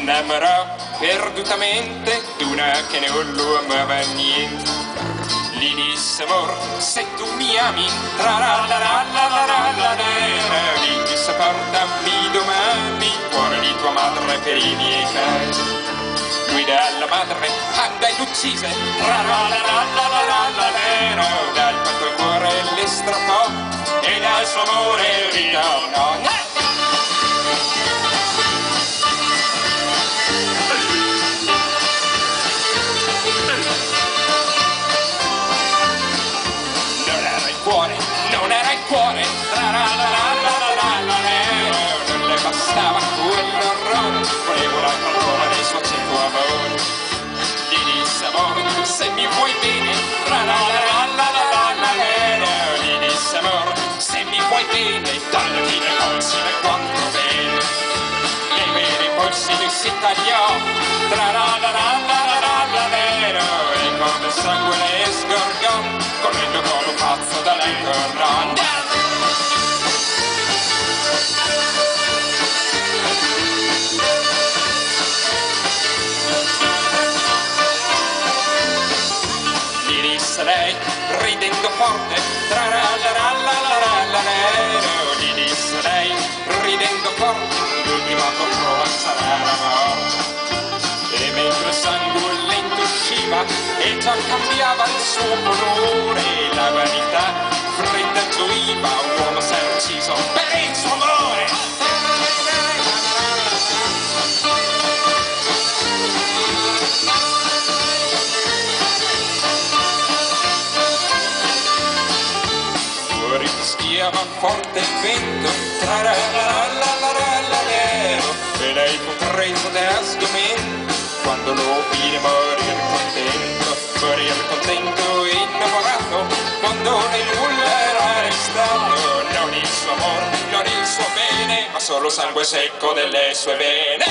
innamorò perdutamente d'una che non lo amava niente. Gli disse amor, se tu mi ami, gli disse portami domani cuore di tua madre per i miei cari. Lui dalla madre andai l'uccise, dal petto il cuore le strappò e dal suo amore ritornò. Non era il cuore, non le bastava quell'orrore, volevo la palpone del suo cieco amore. Gli disse amore, se mi vuoi bene, gli disse amore, se mi vuoi bene, tagliati le polsi per quanto bene. E bene i polsi lui si tagliò, e come il sangue le sgorgò, correndo come un pazzo da lei corrò. Gli disse lei, ridendo forte, gli disse lei, ridendo forte, l'ultima controllo sarà la morte. E mentre il sangue lento usciva e già cambiava il suo colore, la vanità fredda gioiva, un uomo s'era ucciso per il suo amore. Fuori fischiava forte il vento, e lei fu presa da sgomento quando lo vide morir contento e innamorato, quando nel nulla era restato, non il suo amore, non il suo bene, ma solo sangue secco delle sue vene.